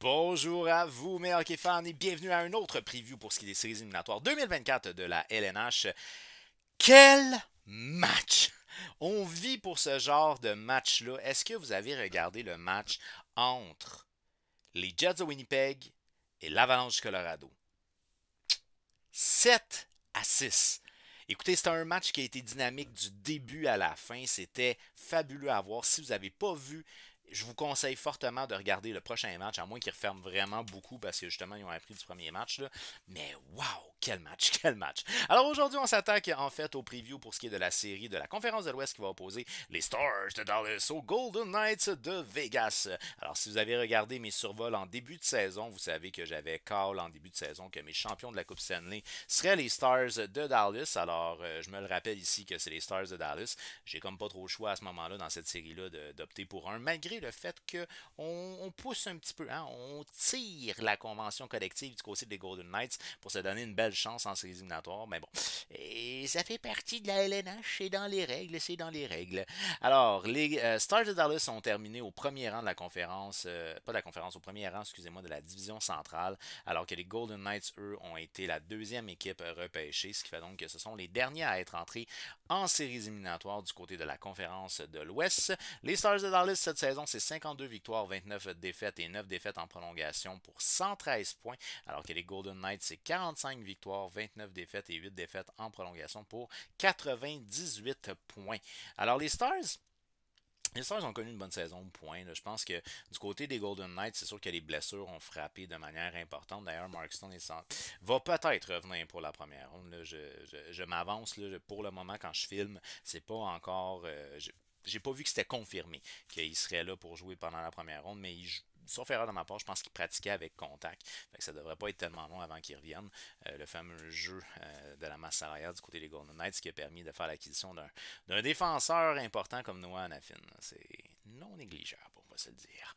Bonjour à vous, mes hockey fans, et bienvenue à un autre preview pour ce qui est des séries éliminatoires 2024 de la LNH. Quel match! On vit pour ce genre de match-là. Est-ce que vous avez regardé le match entre les Jets de Winnipeg et l'Avalanche du Colorado? 7-6. Écoutez, c'était un match qui a été dynamique du début à la fin. C'était fabuleux à voir. Si vous n'avez pas vu, je vous conseille fortement de regarder le prochain match, à moins qu'ils referment vraiment beaucoup parce que justement, ils ont appris du premier match. Là. Mais waouh, quel match, quel match. Alors aujourd'hui, on s'attaque en fait au preview pour ce qui est de la série de la Conférence de l'Ouest qui va opposer les Stars de Dallas aux Golden Knights de Vegas. Alors si vous avez regardé mes survols en début de saison, vous savez que j'avais call en début de saison que mes champions de la Coupe Stanley seraient les Stars de Dallas. Alors je me le rappelle ici que c'est les Stars de Dallas. J'ai comme pas trop le choix à ce moment-là dans cette série-là d'opter pour un, malgré le fait qu'on pousse un petit peu, hein, on tire la convention collective du côté des Golden Knights pour se donner une belle chance en séries éliminatoires. Mais bon, et ça fait partie de la LNH, c'est dans les règles, c'est dans les règles. Alors, les Stars de Dallas ont terminé au premier rang de la conférence, pas de la conférence, au premier rang, excusez-moi, de la division centrale, alors que les Golden Knights, eux, ont été la deuxième équipe repêchée, ce qui fait donc que ce sont les derniers à être entrés en séries éliminatoires du côté de la conférence de l'Ouest. Les Stars de Dallas cette saison, c'est 52 victoires, 29 défaites et 9 défaites en prolongation pour 113 points, alors que les Golden Knights, c'est 45 victoires, 29 défaites et 8 défaites en prolongation pour 98 points. Alors les Stars ont connu une bonne saison, point. Là. Je pense que du côté des Golden Knights, c'est sûr que les blessures ont frappé de manière importante. D'ailleurs, Mark Stone va peut-être revenir pour la première ronde. Là. Je m'avance pour le moment quand je filme. C'est pas encore. J'ai pas vu que c'était confirmé qu'il serait là pour jouer pendant la première ronde, mais sauf erreur de ma part, je pense qu'il pratiquait avec contact. Fait que ça devrait pas être tellement long avant qu'il revienne. Le fameux jeu de la masse salariale du côté des Golden Knights qui a permis de faire l'acquisition d'un défenseur important comme Noah Hanifin. C'est non négligeable, pour moi se le dire.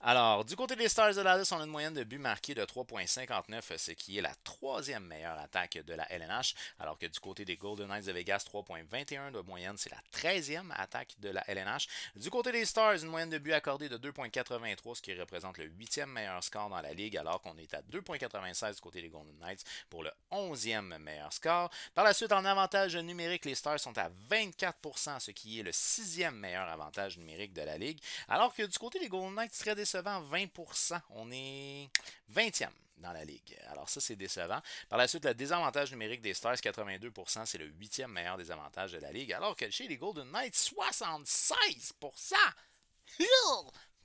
Alors, du côté des Stars de Dallas, on a une moyenne de buts marqués de 3,59, ce qui est la troisième meilleure attaque de la LNH, alors que du côté des Golden Knights de Vegas, 3,21 de moyenne, c'est la 13e attaque de la LNH. Du côté des Stars, une moyenne de buts accordée de 2,83, ce qui représente le 8e meilleur score dans la ligue, alors qu'on est à 2,96 du côté des Golden Knights pour le 11e meilleur score. Par la suite, en avantage numérique, les Stars sont à 24%, ce qui est le 6e meilleur avantage numérique de la ligue, alors que du côté des Golden Knights, très décevant, 20%. On est 20e dans la ligue. Alors ça, c'est décevant. Par la suite, le désavantage numérique des Stars, 82%, c'est le 8e meilleur désavantage de la ligue, alors que chez les Golden Knights, 76%!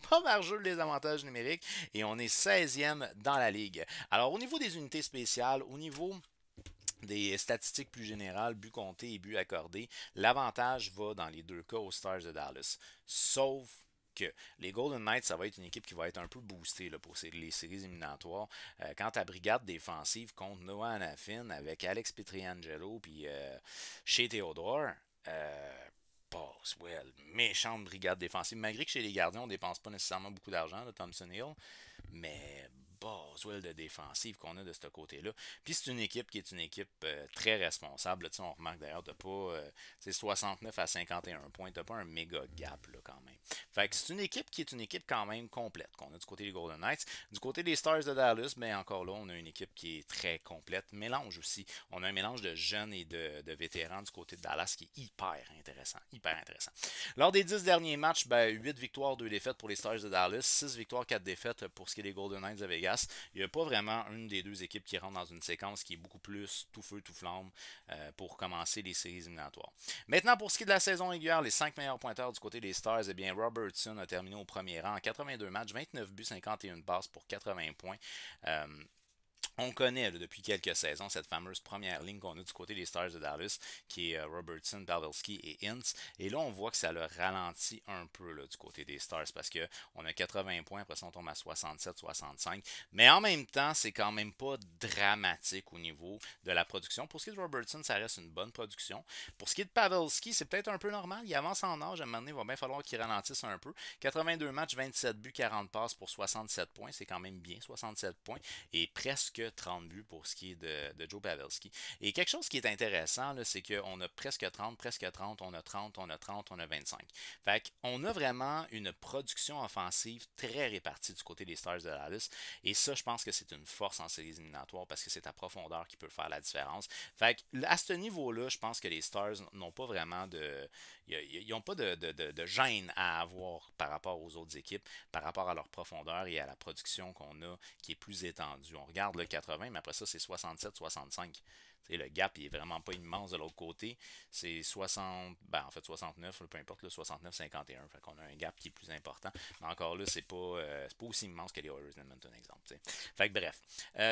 Pas margeux les avantages numériques et on est 16e dans la ligue. Alors au niveau des unités spéciales, au niveau des statistiques plus générales, buts comptés et buts accordés, l'avantage va dans les deux cas aux Stars de Dallas. Sauf que les Golden Knights, ça va être une équipe qui va être un peu boostée là, pour les séries éliminatoires. Quant à brigade défensive contre Noah Hanifin avec Alex Pietrangelo puis chez Theodore, Boswell, méchante brigade défensive. Malgré que chez les gardiens, on ne dépense pas nécessairement beaucoup d'argent, de Thompson Hill, mais Boswell de défensive qu'on a de ce côté-là. Puis c'est une équipe qui est une équipe très responsable. Là, on remarque d'ailleurs, tu pas 69 à 51 points, tu pas un méga gap là, quand même. Fait que c'est une équipe qui est une équipe quand même complète qu'on a du côté des Golden Knights. Du côté des Stars de Dallas, mais encore là, on a une équipe qui est très complète. Mélange aussi. On a un mélange de jeunes et de vétérans du côté de Dallas qui est hyper intéressant. Hyper intéressant. Lors des 10 derniers matchs, 8 victoires, 2 défaites pour les Stars de Dallas, 6 victoires, 4 défaites pour ce qui est des Golden Knights de Vegas. Il n'y a pas vraiment une des deux équipes qui rentre dans une séquence qui est beaucoup plus tout feu, tout flamme pour commencer les séries éliminatoires. Maintenant, pour ce qui est de la saison régulière, les 5 meilleurs pointeurs du côté des Stars, eh bien, Robertson a terminé au premier rang en 82 matchs, 29 buts, 51 passes pour 80 points. On connaît là, depuis quelques saisons cette fameuse première ligne qu'on a du côté des Stars de Dallas, qui est Robertson, Pavelski et Hintz. Et là, on voit que ça le ralentit un peu là, du côté des Stars parce qu'on a 80 points, après ça on tombe à 67-65. Mais en même temps, c'est quand même pas dramatique au niveau de la production. Pour ce qui est de Robertson, ça reste une bonne production. Pour ce qui est de Pavelski, c'est peut-être un peu normal. Il avance en âge, à un moment donné, il va bien falloir qu'il ralentisse un peu. 82 matchs, 27 buts, 40 passes pour 67 points. C'est quand même bien, 67 points. Et presque plus que 30 buts pour ce qui est de Joe Pavelski. Et quelque chose qui est intéressant, c'est qu'on a presque 30, on a 30, on a 30, on a 25. Fait qu'on a vraiment une production offensive très répartie du côté des Stars de Dallas. Et ça, je pense que c'est une force en séries éliminatoires parce que c'est ta profondeur qui peut faire la différence. Fait que à ce niveau-là, je pense que les Stars n'ont pas vraiment de. Ils n'ont pas de gêne à avoir par rapport aux autres équipes, par rapport à leur profondeur et à la production qu'on a qui est plus étendue. On regarde le 80, mais après ça, c'est 67-65. Le gap il est vraiment pas immense de l'autre côté. C'est 60, ben en fait 69, peu importe, le 69-51. Fait qu'on a un gap qui est plus important. Mais encore là, c'est pas aussi immense que les Oilers d'Edmonton, exemple. T'sais. Fait que bref.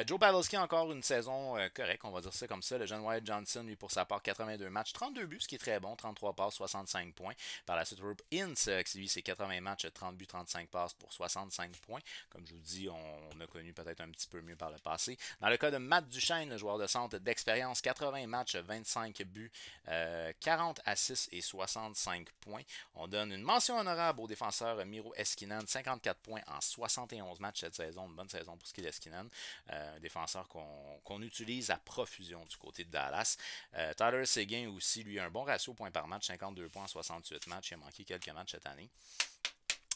Joe Pavelski, encore une saison correcte, on va dire ça comme ça. Le jeune Wyatt Johnson, lui, pour sa part, 82 matchs, 32 buts, ce qui est très bon, 33 passes, 65 points. Par la suite, Rob Hintz, lui, c'est 80 matchs, 30 buts, 35 passes pour 65 points. Comme je vous dis, on a connu peut-être un petit peu mieux par le passé. Dans le cas de Matt Duchesne, le joueur de centre d'expérience, 80 matchs, 25 buts, 40 assists et 65 points. On donne une mention honorable au défenseur Miro Heiskanen, 54 points en 71 matchs cette saison. Une bonne saison pour ce qui est d'Heiskanen. Un défenseur qu'on utilise à profusion du côté de Dallas. Tyler Seguin aussi, lui, a un bon ratio points par match, 52 points en 68 matchs. Il a manqué quelques matchs cette année.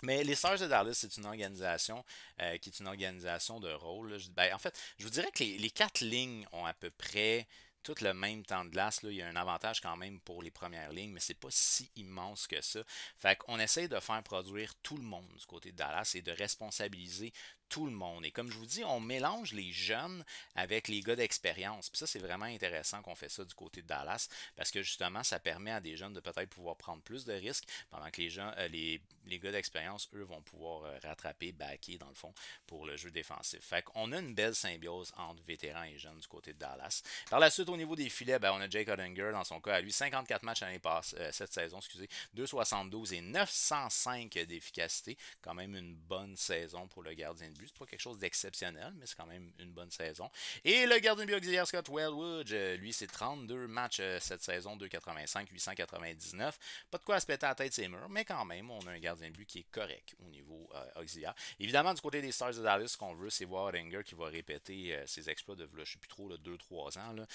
Mais les Stars de Dallas, c'est une organisation qui est une organisation de rôle. En fait, je vous dirais que les quatre lignes ont à peu près tout le même temps de glace. Là. Il y a un avantage quand même pour les premières lignes, mais c'est pas si immense que ça. Fait qu'on essaye de faire produire tout le monde du côté de Dallas et de responsabiliser tout le monde. Et comme je vous dis, on mélange les jeunes avec les gars d'expérience. Puis ça, c'est vraiment intéressant qu'on fait ça du côté de Dallas parce que justement, ça permet à des jeunes de peut-être pouvoir prendre plus de risques pendant que les gars d'expérience, eux, vont pouvoir rattraper, backer dans le fond pour le jeu défensif. Fait qu'on a une belle symbiose entre vétérans et jeunes du côté de Dallas. Par la suite, au niveau des filets, on a Jake Oettinger dans son cas à lui, 54 matchs l'année passée, cette saison, 2,72 et 905 d'efficacité. Quand même une bonne saison pour le gardien de but. C'est pas quelque chose d'exceptionnel, mais c'est quand même une bonne saison. Et le gardien de but auxiliaire Scott Wellwood, lui, c'est 32 matchs cette saison, 2,85, 899. Pas de quoi se péter à la tête ses murs, mais quand même, on a un gardien de but qui est correct au niveau auxiliaire. Évidemment, du côté des Stars de Dallas, ce qu'on veut, c'est voir Oettinger qui va répéter ses exploits de, je ne sais plus trop, 2-3 ans. Là,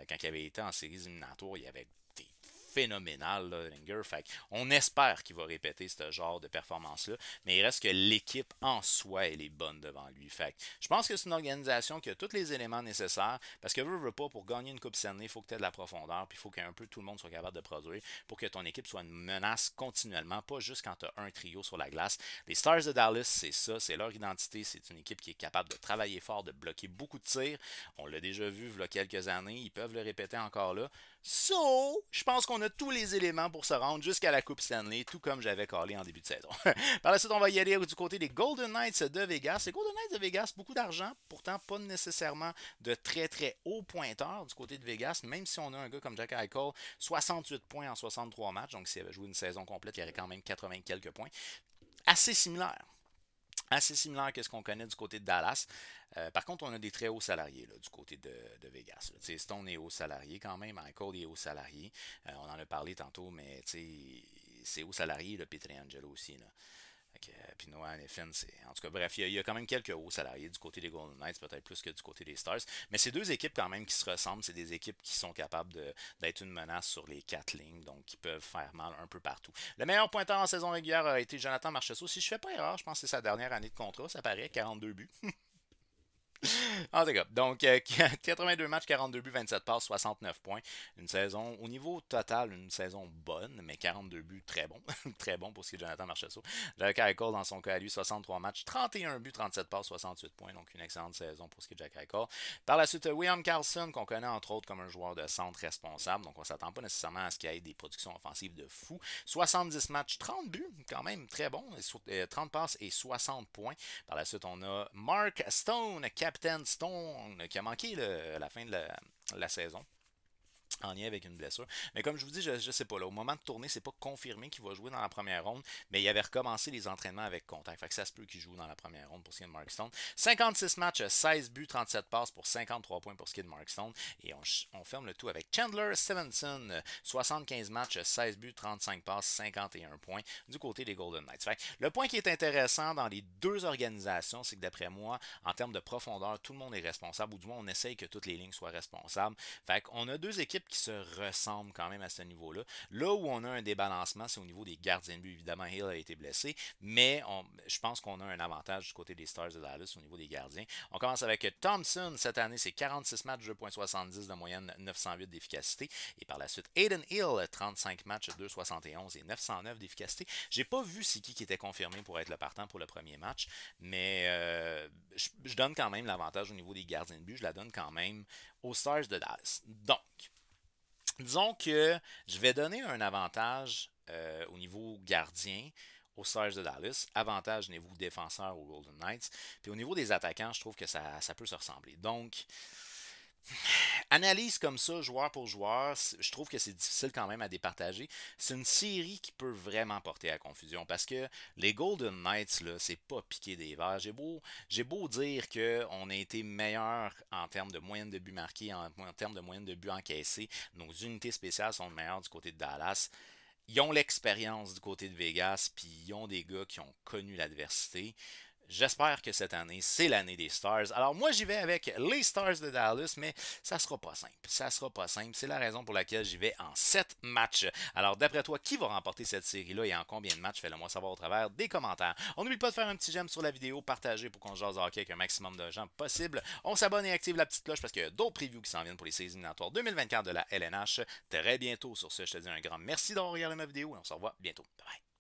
quand il avait été en séries éliminatoires, il avait été phénoménal, là, Ringer. Fait on espère qu'il va répéter ce genre de performance-là, mais il reste que l'équipe en soi, elle est bonne devant lui. Fait je pense que c'est une organisation qui a tous les éléments nécessaires, parce que veut pas, pour gagner une Coupe Stanley, il faut que tu aies de la profondeur, puis il faut qu'un peu tout le monde soit capable de produire pour que ton équipe soit une menace continuellement, pas juste quand tu as un trio sur la glace. Les Stars de Dallas, c'est ça, c'est leur identité, c'est une équipe qui est capable de travailler fort, de bloquer beaucoup de tirs. On l'a déjà vu il y a quelques années, ils peuvent le répéter encore là. So, je pense qu'on a tous les éléments pour se rendre jusqu'à la Coupe Stanley, tout comme j'avais calé en début de saison. Par la suite, on va y aller du côté des Golden Knights de Vegas. Les Golden Knights de Vegas, beaucoup d'argent, pourtant pas nécessairement de très très haut pointeur du côté de Vegas, même si on a un gars comme Jack Eichel, 68 points en 63 matchs, donc s'il avait joué une saison complète, il y aurait quand même 80 quelques points. Assez similaire à ce qu'on connaît du côté de Dallas. Par contre, on a des très hauts salariés là, du côté de Vegas. Stone est haut salarié quand même, Michael est haut salarié. On en a parlé tantôt, mais c'est haut salarié, Pietrangelo aussi. Là. Puis Noah Neffin, en tout cas, bref, il y a quand même quelques hauts salariés du côté des Golden Knights, peut-être plus que du côté des Stars. Mais c'est deux équipes quand même qui se ressemblent. C'est des équipes qui sont capables d'être une menace sur les quatre lignes, donc qui peuvent faire mal un peu partout. Le meilleur pointeur en saison régulière a été Jonathan Marchessault. Si je fais pas erreur, je pense que c'est sa dernière année de contrat, ça paraît, 42 buts. En tout cas, donc 82 matchs, 42 buts, 27 passes, 69 points. Une saison, au niveau total, une saison bonne, mais 42 buts, très bon. Très bon pour ce qui est de Jonathan Marchessault. Jack Eichel, dans son cas à lui, 63 matchs, 31 buts, 37 passes, 68 points. Donc une excellente saison pour ce qui est de Jack Eichel. Par la suite, William Karlsson, qu'on connaît entre autres comme un joueur de centre responsable. Donc on ne s'attend pas nécessairement à ce qu'il y ait des productions offensives de fou. 70 matchs, 30 buts, quand même très bon. 30 passes et 60 points. Par la suite, on a Mark Stone, Captain Stone, qui a manqué la fin de la saison. en lien avec une blessure. Mais comme je vous dis, je ne sais pas. Là, au moment de tourner, c'est pas confirmé qu'il va jouer dans la première ronde, mais il avait recommencé les entraînements avec contact. Fait que ça se peut qu'il joue dans la première ronde pour ce qui est de Mark Stone. 56 matchs, 16 buts, 37 passes pour 53 points pour ce qui est de Mark Stone. Et on ferme le tout avec Chandler Stevenson, 75 matchs, 16 buts, 35 passes, 51 points du côté des Golden Knights. Fait que le point qui est intéressant dans les deux organisations, c'est que d'après moi, en termes de profondeur, tout le monde est responsable, ou du moins on essaye que toutes les lignes soient responsables. Fait qu'on a deux équipes qui se ressemblent quand même à ce niveau-là. Là où on a un débalancement, c'est au niveau des gardiens de but. Évidemment, Hill a été blessé, mais je pense qu'on a un avantage du côté des Stars de Dallas au niveau des gardiens. On commence avec Thompson. Cette année, c'est 46 matchs, 2,70 de moyenne, 908 d'efficacité. Et par la suite, Aiden Hill, 35 matchs, 2,71 et 909 d'efficacité. J'ai pas vu c'est qui était confirmé pour être le partant pour le premier match, mais je donne quand même l'avantage au niveau des gardiens de but. Je la donne quand même aux Stars de Dallas. Donc, disons que je vais donner un avantage au niveau gardien aux Stars de Dallas, avantage au niveau défenseur aux Golden Knights, puis au niveau des attaquants, je trouve que ça peut se ressembler. Donc, analyse comme ça, joueur pour joueur, je trouve que c'est difficile quand même à départager. C'est une série qui peut vraiment porter à confusion parce que les Golden Knights, là, c'est pas piqué des verres. J'ai beau dire qu'on a été meilleur en termes de moyenne de buts marqués, en termes de moyenne de buts encaissés. Nos unités spéciales sont meilleures du côté de Dallas. Ils ont l'expérience du côté de Vegas, puis ils ont des gars qui ont connu l'adversité. J'espère que cette année, c'est l'année des Stars. Alors moi, j'y vais avec les Stars de Dallas, mais ça sera pas simple. Ça sera pas simple. C'est la raison pour laquelle j'y vais en 7 matchs. Alors d'après toi, qui va remporter cette série-là et en combien de matchs? Fais-le moi savoir au travers des commentaires. On n'oublie pas de faire un petit j'aime sur la vidéo, partager pour qu'on jase hockey avec un maximum de gens possible. On s'abonne et active la petite cloche parce qu'il y a d'autres previews qui s'en viennent pour les séries éliminatoires 2024 de la LNH très bientôt. Sur ce, je te dis un grand merci d'avoir regardé ma vidéo et on se revoit bientôt. Bye bye.